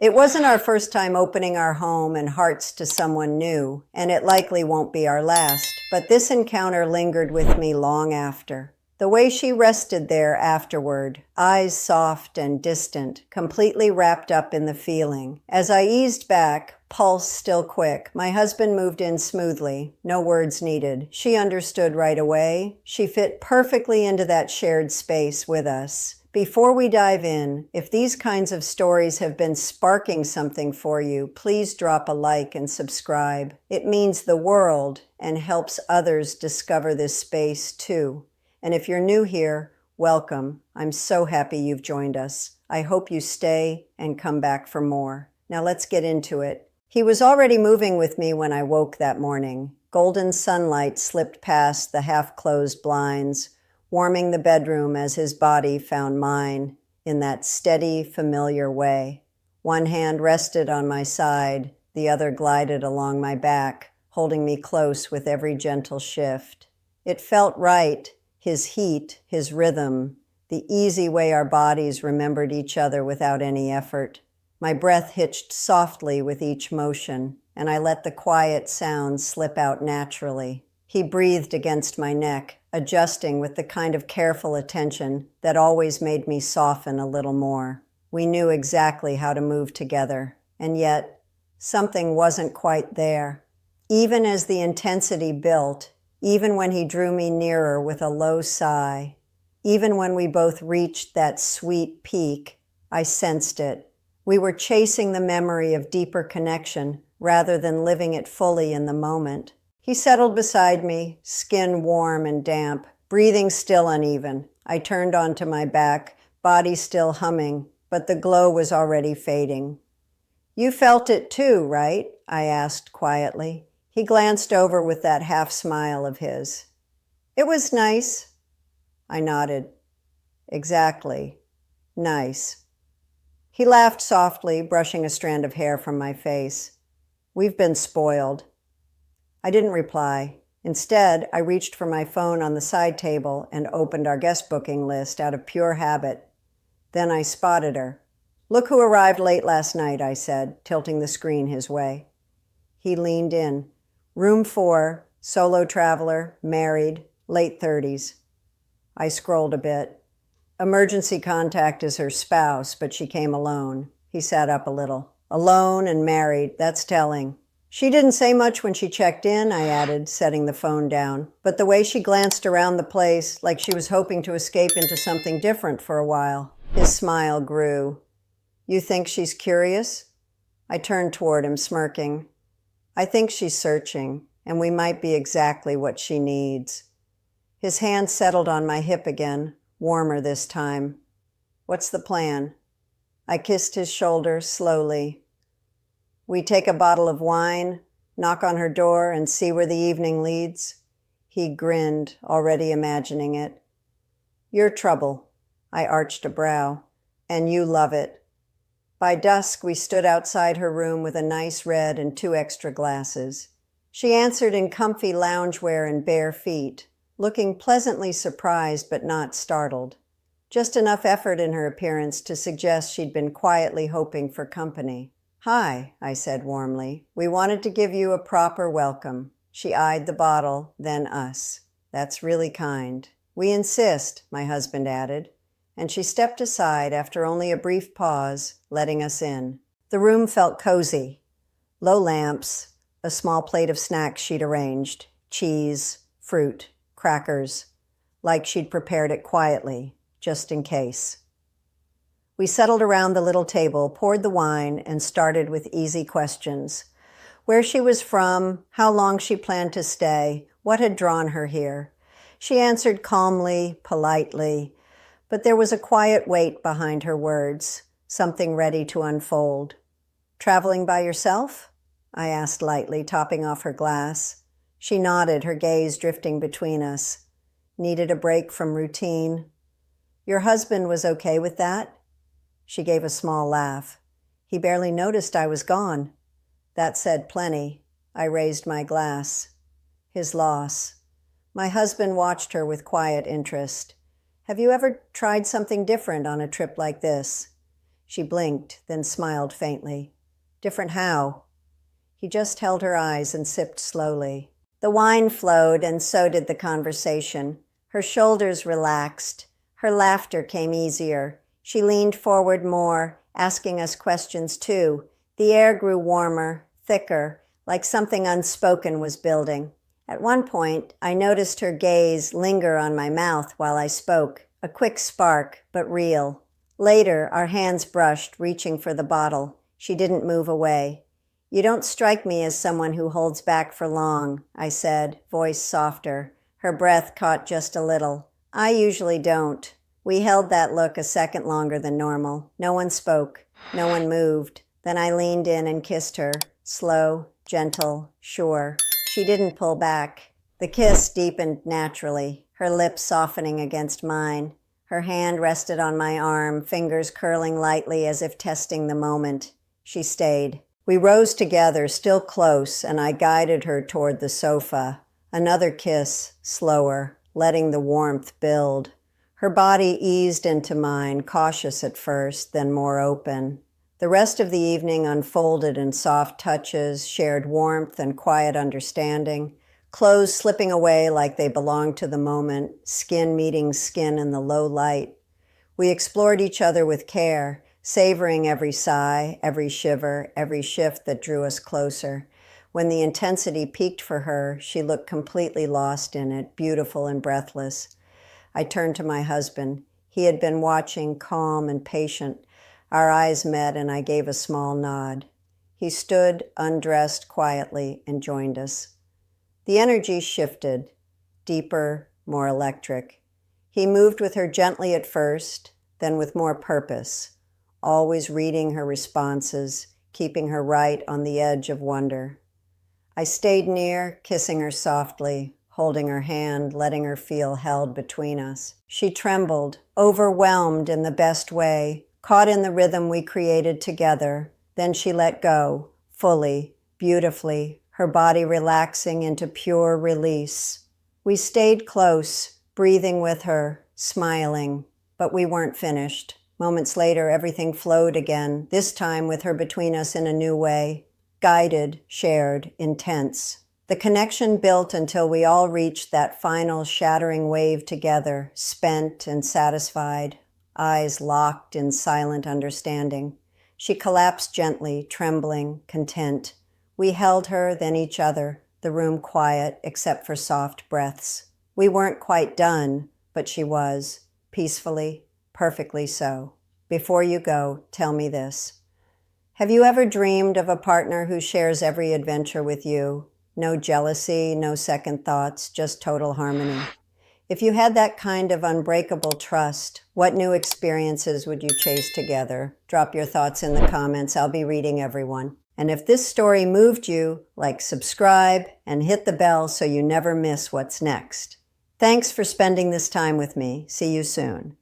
It wasn't our first time opening our home and hearts to someone new, and it likely won't be our last, but this encounter lingered with me long after. The way she rested there afterward, eyes soft and distant, completely wrapped up in the feeling. As I eased back, pulse still quick, my husband moved in smoothly, no words needed. She understood right away. She fit perfectly into that shared space with us. Before we dive in, if these kinds of stories have been sparking something for you, please drop a like and subscribe. It means the world and helps others discover this space too. And if you're new here, welcome. I'm so happy you've joined us. I hope you stay and come back for more. Now let's get into it. He was already moving with me when I woke that morning. Golden sunlight slipped past the half-closed blinds, warming the bedroom as his body found mine in that steady, familiar way. One hand rested on my side, the other glided along my back, holding me close with every gentle shift. It felt right. His heat, his rhythm, the easy way our bodies remembered each other without any effort. My breath hitched softly with each motion, and I let the quiet sounds slip out naturally. He breathed against my neck, adjusting with the kind of careful attention that always made me soften a little more. We knew exactly how to move together, and yet something wasn't quite there. Even as the intensity built, even when he drew me nearer with a low sigh, even when we both reached that sweet peak, I sensed it. We were chasing the memory of deeper connection rather than living it fully in the moment. He settled beside me, skin warm and damp, breathing still uneven. I turned onto my back, body still humming, but the glow was already fading. "You felt it too, right?" I asked quietly. He glanced over with that half-smile of his. "It was nice." I nodded. "Exactly. Nice." He laughed softly, brushing a strand of hair from my face. "We've been spoiled." I didn't reply. Instead, I reached for my phone on the side table and opened our guest booking list out of pure habit. Then I spotted her. "Look who arrived late last night," I said, tilting the screen his way. He leaned in. Room 4, solo traveler, married, late 30s. I scrolled a bit. Emergency contact is her spouse, but she came alone. He sat up a little. Alone and married, that's telling. "She didn't say much when she checked in," I added, setting the phone down. But the way she glanced around the place, like she was hoping to escape into something different for a while. His smile grew. "You think she's curious?" I turned toward him, smirking. "I think she's searching, and we might be exactly what she needs." His hand settled on my hip again, warmer this time. "What's the plan?" I kissed his shoulder slowly. "We take a bottle of wine, knock on her door, and see where the evening leads?" He grinned, already imagining it. "Your trouble." I arched a brow. "And you love it." By dusk, we stood outside her room with a nice red and 2 extra glasses. She answered in comfy loungewear and bare feet, looking pleasantly surprised but not startled. Just enough effort in her appearance to suggest she'd been quietly hoping for company. "Hi," I said warmly. "We wanted to give you a proper welcome." She eyed the bottle, then us. "That's really kind." "We insist," my husband added. And she stepped aside after only a brief pause, letting us in. The room felt cozy. Low lamps, a small plate of snacks she'd arranged, cheese, fruit, crackers, like she'd prepared it quietly, just in case. We settled around the little table, poured the wine, and started with easy questions. Where she was from, how long she planned to stay, what had drawn her here. She answered calmly, politely, but there was a quiet weight behind her words, something ready to unfold. "Traveling by yourself?" I asked lightly, topping off her glass. She nodded, her gaze drifting between us. "Needed a break from routine." "Your husband was okay with that?" She gave a small laugh. "He barely noticed I was gone." That said plenty. I raised my glass. His loss. My husband watched her with quiet interest. "Have you ever tried something different on a trip like this?" She blinked, then smiled faintly. Different how? He just held her eyes and sipped slowly. The wine flowed, and so did the conversation. Her shoulders relaxed. Her laughter came easier. She leaned forward more, asking us questions too. The air grew warmer, thicker, like something unspoken was building. At one point, I noticed her gaze linger on my mouth while I spoke, a quick spark, but real. Later, our hands brushed, reaching for the bottle. She didn't move away. "You don't strike me as someone who holds back for long," I said, voice softer. Her breath caught just a little. "I usually don't." We held that look a second longer than normal. No one spoke. No one moved. Then I leaned in and kissed her. Slow, gentle, sure. She didn't pull back. The kiss deepened naturally, her lips softening against mine. Her hand rested on my arm, fingers curling lightly as if testing the moment. She stayed. We rose together, still close, and I guided her toward the sofa. Another kiss, slower, letting the warmth build. Her body eased into mine, cautious at first, then more open. The rest of the evening unfolded in soft touches, shared warmth and quiet understanding, clothes slipping away like they belonged to the moment, skin meeting skin in the low light. We explored each other with care, savoring every sigh, every shiver, every shift that drew us closer. When the intensity peaked for her, she looked completely lost in it, beautiful and breathless. I turned to my husband. He had been watching, calm and patient. Our eyes met, and I gave a small nod. He stood, undressed quietly, and joined us. The energy shifted, deeper, more electric. He moved with her gently at first, then with more purpose, always reading her responses, keeping her right on the edge of wonder. I stayed near, kissing her softly, holding her hand, letting her feel held between us. She trembled, overwhelmed in the best way, caught in the rhythm we created together. Then she let go, fully, beautifully, her body relaxing into pure release. We stayed close, breathing with her, smiling, but we weren't finished. Moments later, everything flowed again, this time with her between us in a new way, guided, shared, intense. The connection built until we all reached that final shattering wave together, spent and satisfied, eyes locked in silent understanding. She collapsed gently, trembling, content. We held her, then each other, the room quiet except for soft breaths. We weren't quite done, but she was, peacefully, perfectly so. Before you go, tell me this. Have you ever dreamed of a partner who shares every adventure with you? No jealousy, no second thoughts, just total harmony. If you had that kind of unbreakable trust, what new experiences would you chase together? Drop your thoughts in the comments. I'll be reading everyone. And if this story moved you, subscribe and hit the bell so you never miss what's next. Thanks for spending this time with me. See you soon.